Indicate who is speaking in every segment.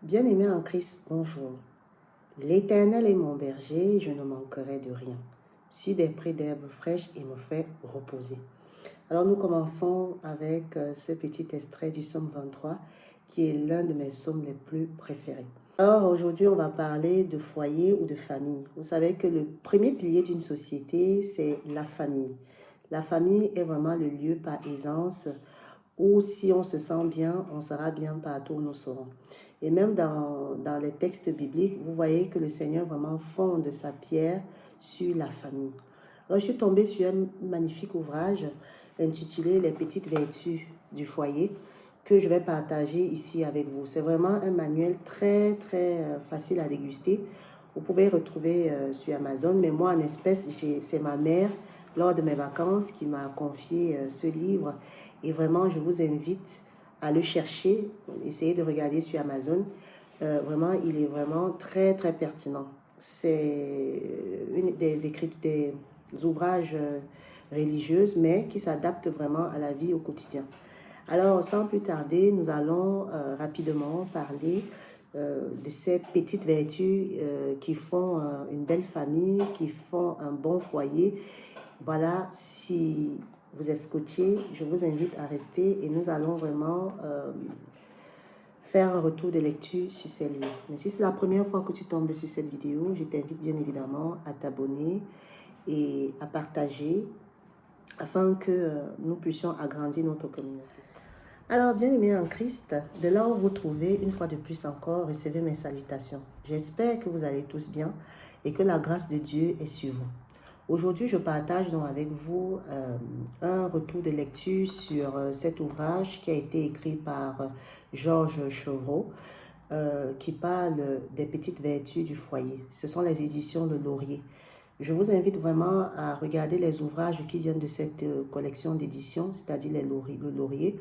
Speaker 1: Bien-aimé en Christ, bonjour. L'Éternel est mon berger, je ne manquerai de rien. Sur des prés d'herbes fraîches, il me fait reposer. Alors nous commençons avec ce petit extrait du psaume 23, qui est l'un de mes psaumes les plus préférés. Alors aujourd'hui, on va parler de foyer ou de famille. Vous savez que le premier pilier d'une société, c'est la famille. La famille est vraiment le lieu par aisance où si on se sent bien, on sera bien partout où nous serons. Et même dans les textes bibliques, vous voyez que le Seigneur vraiment fonde sa pierre sur la famille. Alors, je suis tombée sur un magnifique ouvrage intitulé Les petites vertus du foyer que je vais partager ici avec vous. C'est vraiment un manuel très facile à déguster. Vous pouvez retrouver sur Amazon, mais moi en espèce, c'est ma mère lors de mes vacances qui m'a confié ce livre. Et vraiment, je vous invite à le chercher, essayez de regarder sur Amazon. Vraiment, il est vraiment très pertinent. C'est une des écrits, des ouvrages religieux, mais qui s'adapte vraiment à la vie au quotidien. Alors, sans plus tarder, nous allons rapidement parler de ces petites vertus qui font une belle famille, qui font un bon foyer. Voilà, si vous êtes scotché, je vous invite à rester et nous allons vraiment faire un retour de lecture sur ces livres. Mais si c'est la première fois que tu tombes sur cette vidéo, je t'invite bien évidemment à t'abonner et à partager afin que nous puissions agrandir notre communauté. Alors, bien-aimés en Christ, de là où vous trouvez, une fois de plus encore, recevez mes salutations. J'espère que vous allez tous bien et que la grâce de Dieu est sur vous. Aujourd'hui, je partage donc avec vous un retour de lecture sur cet ouvrage qui a été écrit par Georges Chevreau, qui parle des petites vertus du foyer. Ce sont les éditions de Laurier. Je vous invite vraiment à regarder les ouvrages qui viennent de cette collection d'éditions, c'est-à-dire le Laurier.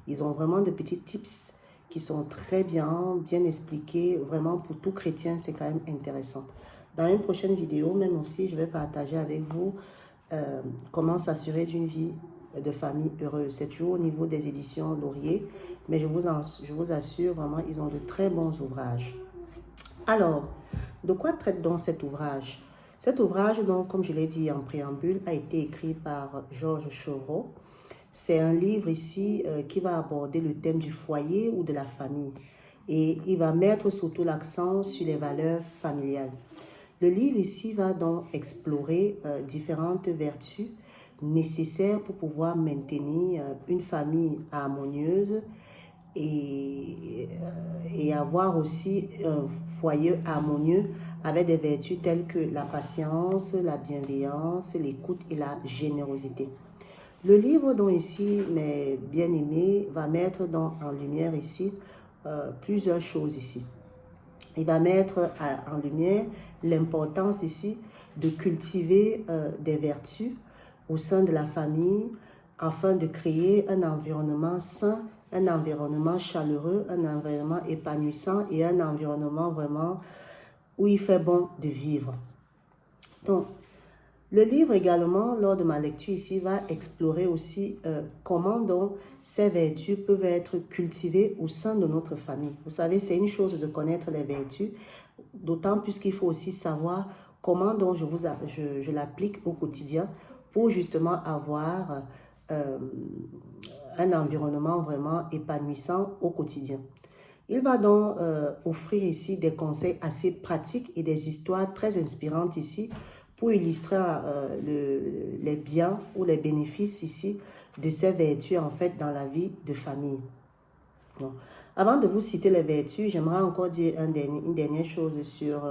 Speaker 1: Ils ont vraiment de petits tips qui sont très bien expliqués. Vraiment, pour tout chrétien, c'est quand même intéressant. Dans une prochaine vidéo, même aussi, je vais partager avec vous comment s'assurer d'une vie de famille heureuse. C'est toujours au niveau des éditions Laurier, mais je vous assure, vraiment, ils ont de très bons ouvrages. Alors, de quoi traite donc cet ouvrage? Cet ouvrage, donc, comme je l'ai dit en préambule, a été écrit par Georges Chevreau. C'est un livre ici qui va aborder le thème du foyer ou de la famille. Et il va mettre surtout l'accent sur les valeurs familiales. Le livre ici va donc explorer différentes vertus nécessaires pour pouvoir maintenir une famille harmonieuse et avoir aussi un foyer harmonieux avec des vertus telles que la patience, la bienveillance, l'écoute et la générosité. Le livre dont ici, mes bien-aimés, va mettre en lumière ici plusieurs choses ici. Il va mettre en lumière l'importance ici de cultiver des vertus au sein de la famille afin de créer un environnement sain, un environnement chaleureux, un environnement épanouissant et un environnement vraiment où il fait bon de vivre. Donc, le livre également, lors de ma lecture ici, va explorer aussi comment donc ces vertus peuvent être cultivées au sein de notre famille. Vous savez, c'est une chose de connaître les vertus, d'autant plus qu'il faut aussi savoir comment donc je l'applique au quotidien pour justement avoir un environnement vraiment épanouissant au quotidien. Il va donc offrir ici des conseils assez pratiques et des histoires très inspirantes ici pour illustrer les biens ou les bénéfices ici de ces vertus en fait dans la vie de famille. Bon. Avant de vous citer les vertus, j'aimerais encore dire une dernière chose sur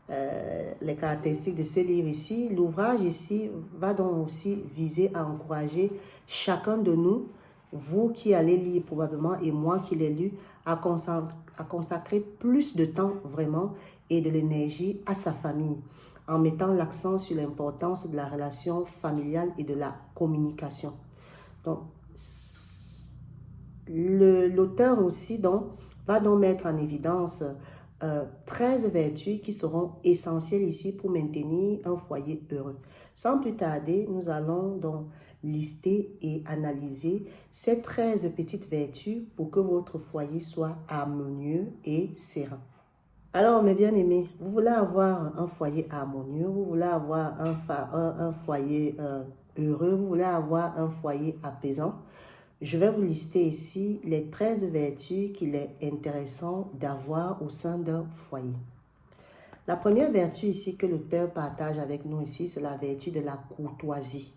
Speaker 1: les caractéristiques de ce livre ici. L'ouvrage ici va donc aussi viser à encourager chacun de nous, vous qui allez lire probablement et moi qui l'ai lu, à consacrer plus de temps vraiment et de l'énergie à sa famille, en mettant l'accent sur l'importance de la relation familiale et de la communication. Donc, l'auteur aussi va donc mettre en évidence 13 vertus qui seront essentielles ici pour maintenir un foyer heureux. Sans plus tarder, nous allons donc lister et analyser ces 13 petites vertus pour que votre foyer soit harmonieux et serein. Alors, mes bien-aimés, vous voulez avoir un foyer harmonieux, vous voulez avoir un foyer heureux, vous voulez avoir un foyer apaisant. Je vais vous lister ici les 13 vertus qu'il est intéressant d'avoir au sein d'un foyer. La première vertu ici que l'auteur partage avec nous ici, c'est la vertu de la courtoisie.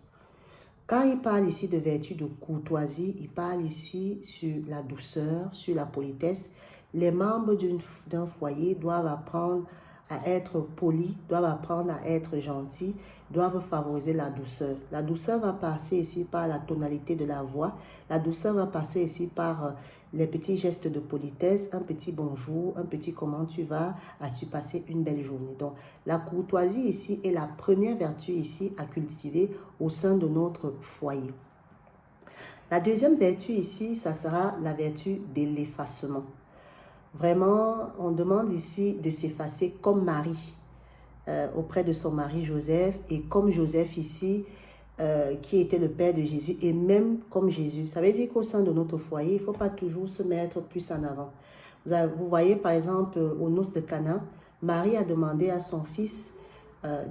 Speaker 1: Quand il parle ici de vertu de courtoisie, il parle ici sur la douceur, sur la politesse. Les membres d'un foyer doivent apprendre à être polis, doivent apprendre à être gentils, doivent favoriser la douceur. La douceur va passer ici par la tonalité de la voix. La douceur va passer ici par les petits gestes de politesse, un petit bonjour, un petit comment tu vas, as-tu passé une belle journée. Donc, la courtoisie ici est la première vertu ici à cultiver au sein de notre foyer. La deuxième vertu ici, ça sera la vertu de l'effacement. Vraiment, on demande ici de s'effacer comme Marie auprès de son mari Joseph et comme Joseph ici, qui était le père de Jésus et même comme Jésus. Ça veut dire qu'au sein de notre foyer, il ne faut pas toujours se mettre plus en avant. Vous voyez par exemple aux noces de Cana, Marie a demandé à son fils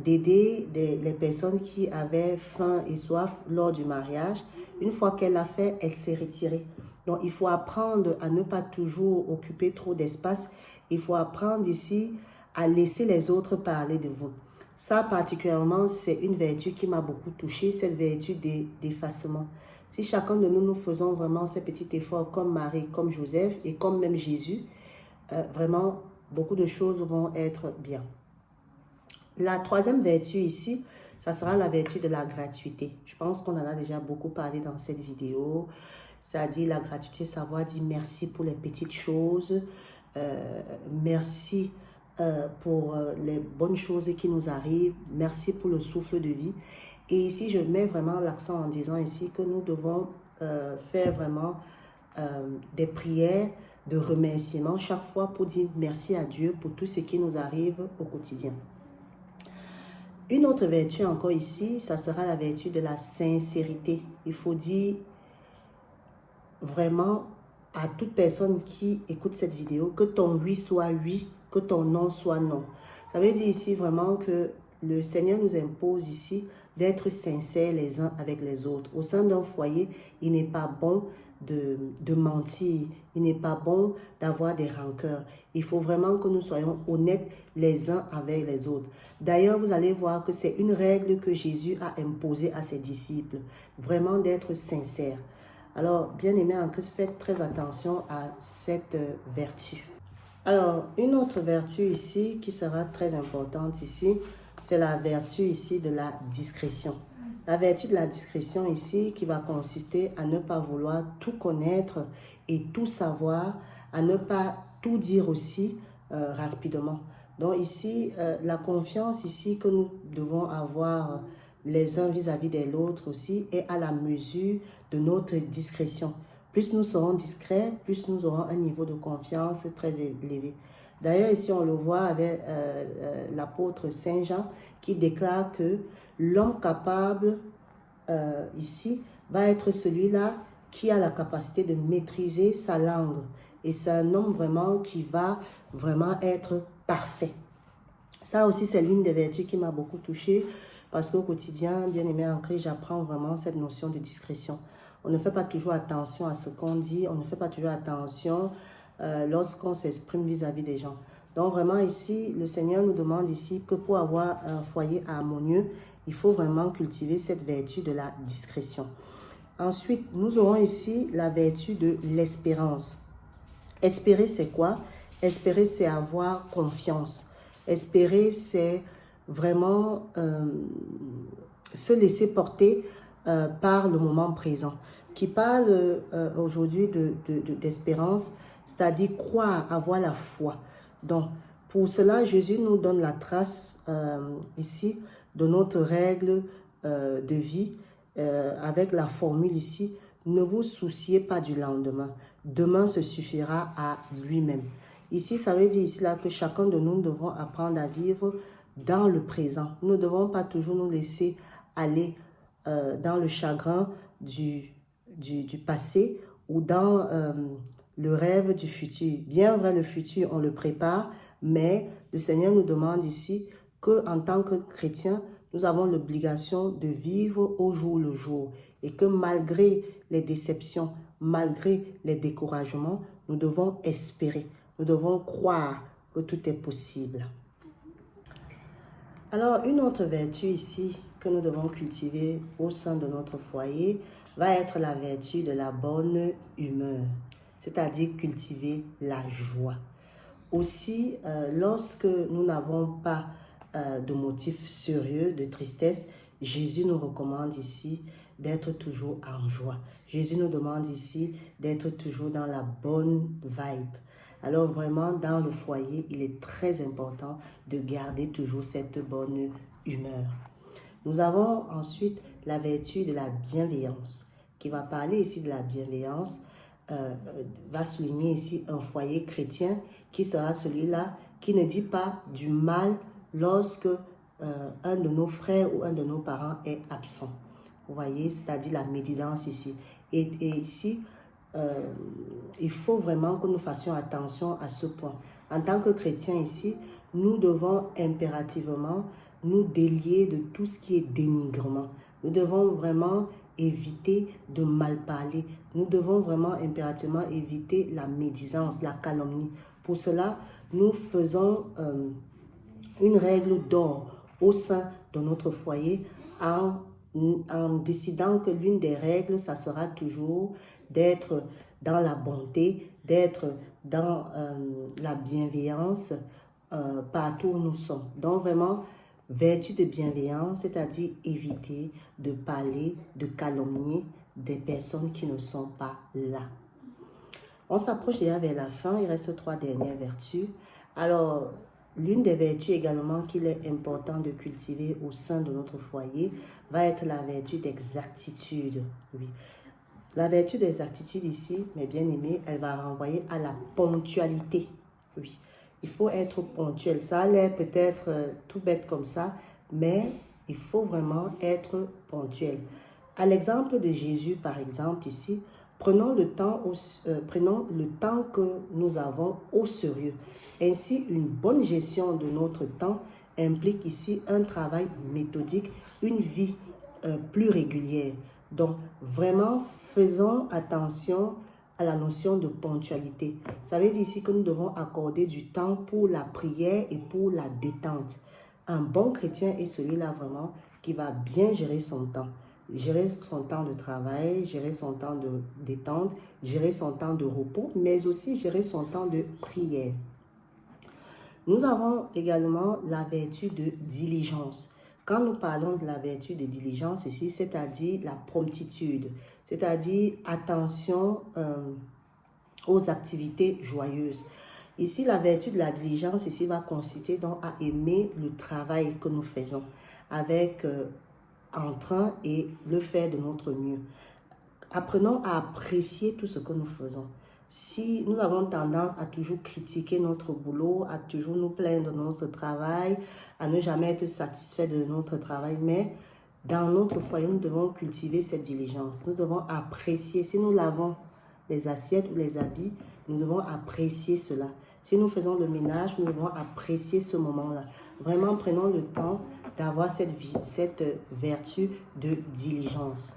Speaker 1: d'aider les personnes qui avaient faim et soif lors du mariage. Une fois qu'elle l'a fait, elle s'est retirée. Donc, il faut apprendre à ne pas toujours occuper trop d'espace. Il faut apprendre ici à laisser les autres parler de vous. Ça, particulièrement, c'est une vertu qui m'a beaucoup touchée, cette vertu d'effacement. Si chacun de nous, nous faisons vraiment ce petit effort comme Marie, comme Joseph et comme même Jésus, vraiment, beaucoup de choses vont être bien. La troisième vertu ici, ça sera la vertu de la gratuité. Je pense qu'on en a déjà beaucoup parlé dans cette vidéo. C'est-à-dire la gratuité, savoir dire merci pour les petites choses, merci pour les bonnes choses qui nous arrivent, merci pour le souffle de vie. Et ici, je mets vraiment l'accent en disant ici que nous devons faire vraiment des prières de remerciement chaque fois pour dire merci à Dieu pour tout ce qui nous arrive au quotidien. Une autre vertu encore ici, ça sera la vertu de la sincérité. Il faut dire vraiment à toute personne qui écoute cette vidéo que ton oui soit oui, que ton non soit non. Ça veut dire ici vraiment que le Seigneur nous impose ici d'être sincères les uns avec les autres. Au sein d'un foyer, il n'est pas bon de mentir, il n'est pas bon d'avoir des rancœurs. Il faut vraiment que nous soyons honnêtes les uns avec les autres. D'ailleurs, vous allez voir que c'est une règle que Jésus a imposée à ses disciples, vraiment d'être sincères. Alors, bien-aimés en Christ, faites très attention à cette vertu. Alors, une autre vertu ici qui sera très importante ici, c'est la vertu ici de la discrétion. La vertu de la discrétion ici qui va consister à ne pas vouloir tout connaître et tout savoir, à ne pas tout dire aussi rapidement. Donc ici, la confiance ici que nous devons avoir les uns vis-à-vis de l'autre aussi est à la mesure de notre discrétion. Plus nous serons discrets, plus nous aurons un niveau de confiance très élevé. D'ailleurs, ici, on le voit avec l'apôtre Saint Jean qui déclare que l'homme capable, ici, va être celui-là qui a la capacité de maîtriser sa langue. Et c'est un homme vraiment qui va vraiment être parfait. Ça aussi, c'est l'une des vertus qui m'a beaucoup touchée parce qu'au quotidien, bien aimé en Christ, j'apprends vraiment cette notion de discrétion. On ne fait pas toujours attention à ce qu'on dit, on ne fait pas toujours attention lorsqu'on s'exprime vis-à-vis des gens. Donc vraiment ici, le Seigneur nous demande ici que pour avoir un foyer harmonieux, il faut vraiment cultiver cette vertu de la discrétion. Ensuite, nous aurons ici la vertu de l'espérance. Espérer, c'est quoi? Espérer, c'est avoir confiance. Espérer, c'est vraiment se laisser porter par le moment présent. Qui parle aujourd'hui d'espérance, c'est-à-dire croire, avoir la foi. Donc, pour cela, Jésus nous donne la trace ici de notre règle de vie avec la formule ici, ne vous souciez pas du lendemain. Demain se suffira à lui-même. Ici, ça veut dire ici là que chacun de nous devons apprendre à vivre dans le présent. Nous ne devons pas toujours nous laisser aller dans le chagrin du passé ou dans le rêve du futur. Bien vrai, le futur, on le prépare, mais le Seigneur nous demande ici qu'en tant que chrétiens, nous avons l'obligation de vivre au jour le jour et que malgré les déceptions, malgré les découragements, nous devons espérer, nous devons croire que tout est possible. Alors, une autre vertu ici que nous devons cultiver au sein de notre foyer va être la vertu de la bonne humeur, c'est-à-dire cultiver la joie. Aussi, lorsque nous n'avons pas de motifs sérieux de tristesse, Jésus nous recommande ici d'être toujours en joie. Jésus nous demande ici d'être toujours dans la bonne vibe. Alors vraiment, dans le foyer, il est très important de garder toujours cette bonne humeur. Nous avons ensuite la vertu de la bienveillance, qui va parler ici de la bienveillance, va souligner ici un foyer chrétien qui sera celui-là qui ne dit pas du mal lorsque un de nos frères ou un de nos parents est absent. Vous voyez, c'est-à-dire la médisance ici. Et ici, il faut vraiment que nous fassions attention à ce point. En tant que chrétiens ici, nous devons impérativement nous délier de tout ce qui est dénigrement. Nous devons vraiment éviter de mal parler. Nous devons vraiment impérativement éviter la médisance, la calomnie. Pour cela, nous faisons une règle d'or au sein de notre foyer en décidant que l'une des règles, ça sera toujours d'être dans la bonté, d'être dans la bienveillance partout où nous sommes. Donc vraiment, vertu de bienveillance, c'est-à-dire éviter de parler, de calomnier des personnes qui ne sont pas là. On s'approche déjà vers la fin, il reste 3 dernières vertus. Alors, l'une des vertus également qu'il est important de cultiver au sein de notre foyer va être la vertu d'exactitude. Oui. La vertu d'exactitude ici, mes bien-aimés, elle va renvoyer à la ponctualité. Oui, il faut être ponctuel. Ça a l'air peut-être tout bête comme ça, mais il faut vraiment être ponctuel. À l'exemple de Jésus, par exemple, ici, prenons le temps que nous avons au sérieux. Ainsi, une bonne gestion de notre temps implique ici un travail méthodique, une vie plus régulière. Donc, vraiment, faisons attention à la notion de ponctualité. Ça veut dire ici que nous devons accorder du temps pour la prière et pour la détente. Un bon chrétien est celui-là vraiment qui va bien gérer son temps. Gérer son temps de travail, gérer son temps de détente, gérer son temps de repos, mais aussi gérer son temps de prière. Nous avons également la vertu de diligence. Quand nous parlons de la vertu de diligence ici, c'est-à-dire la promptitude, c'est-à-dire attention aux activités joyeuses. Ici, la vertu de la diligence ici va consister donc à aimer le travail que nous faisons avec entrain et le faire de notre mieux. Apprenons à apprécier tout ce que nous faisons. Si nous avons tendance à toujours critiquer notre boulot, à toujours nous plaindre de notre travail, à ne jamais être satisfait de notre travail, mais dans notre foyer, nous devons cultiver cette diligence. Nous devons apprécier. Si nous lavons les assiettes ou les habits, nous devons apprécier cela. Si nous faisons le ménage, nous devons apprécier ce moment-là. Vraiment, prenons le temps d'avoir cette vertu de diligence.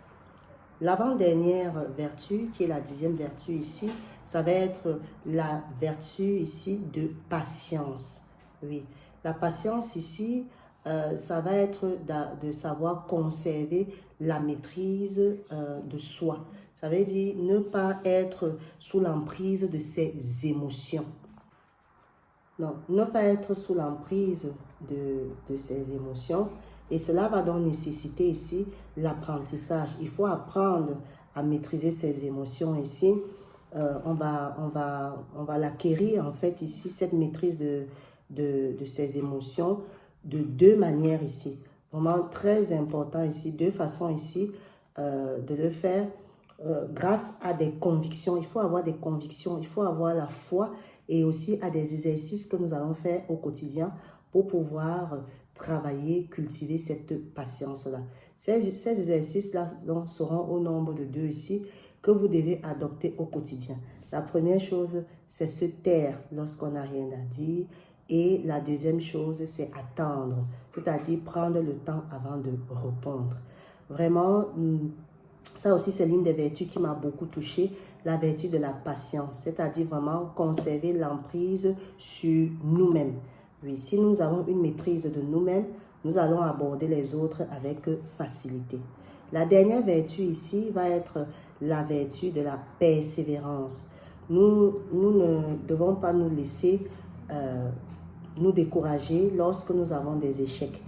Speaker 1: L'avant-dernière vertu, qui est la 10e vertu ici, ça va être la vertu ici de patience. Oui, la patience ici, ça va être de savoir conserver la maîtrise de soi. Ça veut dire ne pas être sous l'emprise de ses émotions. Non, ne pas être sous l'emprise de ses émotions. Et cela va donc nécessiter ici l'apprentissage. Il faut apprendre à maîtriser ses émotions ici. On va l'acquérir en fait ici, cette maîtrise de ses émotions de 2 manières ici. Vraiment très important ici, 2 façons ici de le faire grâce à des convictions. Il faut avoir des convictions, il faut avoir la foi et aussi à des exercices que nous allons faire au quotidien pour pouvoir travailler, cultiver cette patience-là. Ces exercices-là seront au nombre de 2 ici que vous devez adopter au quotidien. La première chose, c'est se taire lorsqu'on n'a rien à dire. Et la deuxième chose, c'est attendre, c'est-à-dire prendre le temps avant de répondre. Vraiment, ça aussi, c'est l'une des vertus qui m'a beaucoup touchée, la vertu de la patience, c'est-à-dire vraiment conserver l'emprise sur nous-mêmes. Oui, si nous avons une maîtrise de nous-mêmes, nous allons aborder les autres avec facilité. La dernière vertu ici va être la vertu de la persévérance. Nous ne devons pas nous laisser nous décourager lorsque nous avons des échecs.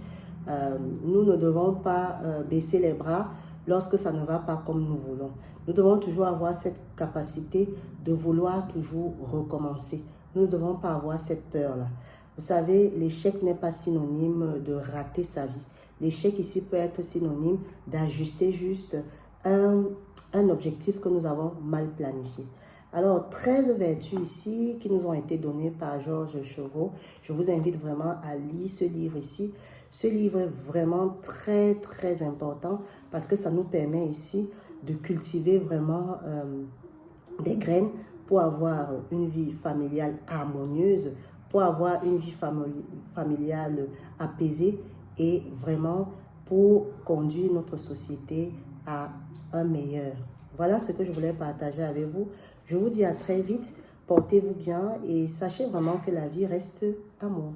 Speaker 1: Nous ne devons pas baisser les bras lorsque ça ne va pas comme nous voulons. Nous devons toujours avoir cette capacité de vouloir toujours recommencer. Nous ne devons pas avoir cette peur-là. Vous savez, l'échec n'est pas synonyme de rater sa vie. L'échec ici peut être synonyme d'ajuster juste un objectif que nous avons mal planifié. Alors, 13 vertus ici qui nous ont été données par Georges Chevreau. Je vous invite vraiment à lire ce livre ici. Ce livre est vraiment très, très important parce que ça nous permet ici de cultiver vraiment des graines pour avoir une vie familiale harmonieuse, pour avoir une vie familiale apaisée et vraiment pour conduire notre société à un meilleur. Voilà ce que je voulais partager avec vous. Je vous dis à très vite, portez-vous bien et sachez vraiment que la vie reste amour.